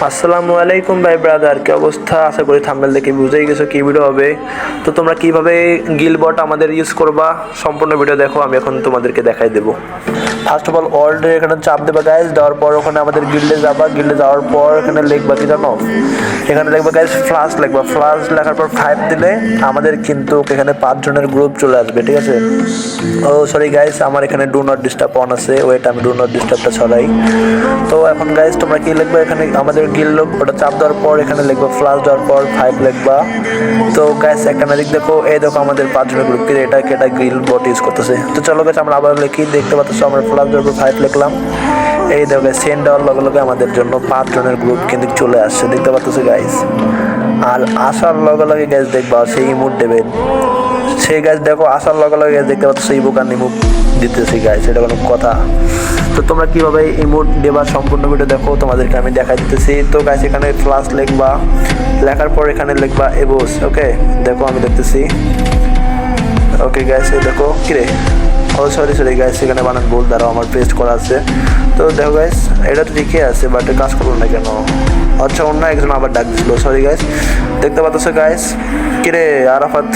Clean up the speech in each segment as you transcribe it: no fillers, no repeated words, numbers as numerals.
আসসালামু আলাইকুম ভাই ব্রাদার, কি অবস্থা? আশা করি থাম্বনেল দেখে বুঝেই গেছো কি ভিডিও হবে। তো তোমরা কিভাবে গিলবট আমাদের ইউজ করবা সম্পূর্ণ ভিডিও দেখো, আমি এখন তোমাদেরকে দেখাই দেবো। ফার্স্ট অফ অল অলরেডি এখানে চাপ দেবা গাইজ, দেওয়ার পর ওখানে আমাদের গিল্ডে যাবা। গিল্ডে যাওয়ার পর এখানে লিখবা কি জানো, এখানে লিখবা গাইজ ফ্লাশ লিখবা। ফ্লাশ লেখার পর 5 দিলে আমাদের কিন্তু এখানে 5 জনের গ্রুপ চলে আসবে, ঠিক আছে? ও সরি গাইজ, আমার এখানে ডু নট ডিস্টার্ব অন আছে, ওয়েট আমি ডু নট ডিস্টার্বটা ছড়াই। তো এখন গাইজ তোমরা কি লিখবা, এখানে আমাদের গিল্ড লোক ওটা চাপ দেওয়ার পর এখানে লিখবা ফ্লাশ দেওয়ার পর 5 লিখবা। তো গাইজ একটা ম্যাজিক দেখো, এই দেখো আমাদের 5 জনের গ্রুপ কি এটা গিল্ড বট ইউজ করতেছে। তো চলো গাইজ আমরা আবার লিখি, দেখতে পাচ্ছ আমরা ফ্লাশ দেওয়ার পর 5 লিখলাম। এই দেখো গাইজ সেন্ড দেওয়ার লগে লগে আমাদের জন্য 5 জনের গ্রুপ কিন্তু চলে আসছে, দেখতে পাচ্ছ গাইজ। আর আসার লগে লগে গাইজ দেখবা সেই ইমোট দেবে, সেই গাছ দেখো আসার লগে লগে গাছ দেখতে পাচ্ছ সেই বোকার ইমোট দিতেছি গাছ, এটা কোনো কথা? তো তোমরা কিভাবে ইমোট দেবা সম্পূর্ণ ভিডিও দেখো, তোমাদেরকে আমি দেখাই দিতেছি। তো গাছ এখানে ফ্লাশ লিখবা, লেখার পর এখানে লিখবা এবস। ওকে দেখো আমি দেখতেছি। ওকে গাছ এই দেখো কিরে, ও সরি গাইস, এখানে বানান ভুল, দ্বারা আমার পেস্ট করা আছে। তো দেখো গাইস এটা তো ঠিকই আছে, বাট কাজ করলো না কেন? আচ্ছা অন্য একজন আবার ডাক দিছিল, সরি গাইস। দেখতে পাচ্ছ গাইস, কিরে আরাফাত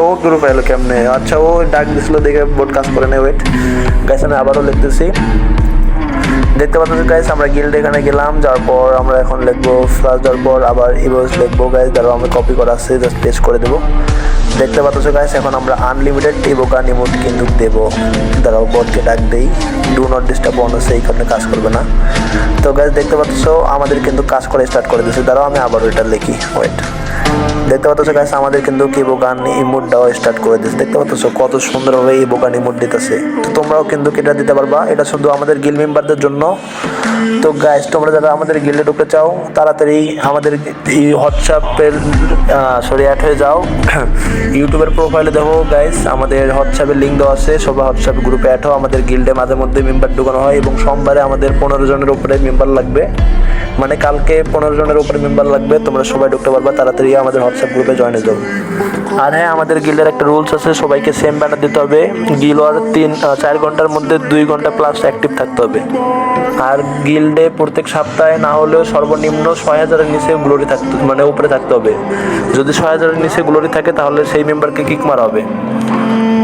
ও গ্রুপ এলো কেমনে? আচ্ছা ও ডাক দিছিল দেখে বোর্ড কাজ করে নেই। ওয়েট গাইস আমি আবারও লিখতেছি। দেখতে পাচ্ছ গাইস আমরা গিল্ড এখানে গেলাম, যাওয়ার পর আমরা এখন লিখবো ফ্লাশ দেওয়ার পর আবার ইভোস লিখবো গাইস, দ্বারা আমি কপি করা আছে, জাস্ট পেস্ট করে দেবো। দেখতে পাচ্ছ গাইস এখন আমরা আনলিমিটেড ইভোকান ইমোট কিন্তু দেবো, দাঁড়াও বটকে ডাক দেই। ডু নট ডিস্টার্ব অন আছে, এই কারণে কাজ করবে না। তো গাইস দেখতে পাচ্ছ আমাদের কিন্তু কাজ করে স্টার্ট করে দিয়েছে, দাঁড়াও আমি আবার এটা লিখি। ওয়েট দেখতে পাচ্ছ গাইস আমাদের কিন্তু ইভোকান ইমোট দেওয়া স্টার্ট করে দিয়েছে, দেখতে পাচ্ছ কত সুন্দরভাবে ইভোকান ইমোট দিতেছে। তো তোমরাও কিন্তু এটা দিতে পারবা, এটা শুধু আমাদের গিল্ড মেম্বারদের জন্য। তো গাইস তোমরা যারা আমাদের গিল্ডে ঢুকতে চাও তাড়াতাড়ি আমাদের হোয়াটসঅ্যাপের অ্যাড হয়ে যাও। ইউটিউবের প্রোফাইলে দেখো গাইস আমাদের হোয়াটসঅ্যাপের লিঙ্ক দেওয়া আছে, সবাই হোয়াটসঅ্যাপ গ্রুপে অ্যাড হও। আমাদের গিল্ডে মাঝে মধ্যে মেম্বার ঢুকানো হয় এবং সোমবারে আমাদের 15 জনের উপরে মেম্বার লাগবে, মানে কালকে 15 জনের উপরে মেম্বার লাগবে। তোমরা সবাই ঢুকতে পারবা, তাড়াতাড়ি আমাদের হোয়াটসঅ্যাপ গ্রুপে জয়েন হয়ে যাও। আর হ্যাঁ আমাদের গিল্ডের একটা রুলস আছে, সবাইকে সেম ব্যানার দিতে হবে। গিল্ড আর 4 ঘন্টার মধ্যে 2 ঘন্টা প্লাস অ্যাক্টিভ থাকতে হবে। আর গিল্ডে প্রত্যেক সপ্তাহে না হলেও সর্বনিম্ন 6000-এর নিচে গ্লোরি থাকতে, মানে উপরে থাকতে হবে। যদি 6000-এর নিচে গ্লোরি থাকে তাহলে সেই মেম্বারকে কিক মারা হবে।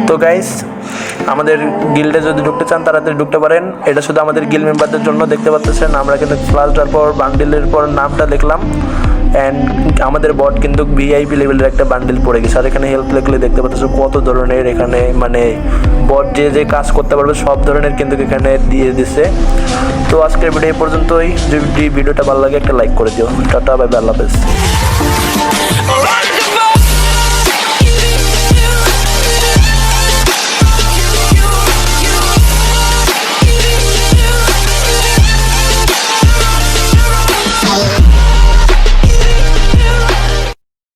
তো গাইস আমাদের গিল্ডে যদি ঢুকতে চান তাড়াতাড়ি ঢুকতে পারেন, এটা শুধু আমাদের গিল্ড মেম্বারদের জন্য। দেখতে পাচ্ছেন আমরা কিন্তু ফ্লাশ দেওয়ার পর বান্ডিলের পর নামটা লিখলাম, অ্যান্ড আমাদের বট কিন্তু ভিআইপি লেভেলের একটা বান্ডিল পড়ে গেছে। আর এখানে হেল্প লিখলে দেখতে পাচ্ছ কত ধরনের এখানে মানে বট যে কাজ করতে পারবে সব ধরনের কিন্তু এখানে দিয়ে দিছে। তো আজকের ভিডিও এই পর্যন্তই। যদি ভিডিওটা ভালো লাগে একটা লাইক করে দিও। টাটা বাই বাই, আল্লাহ হাফেজ।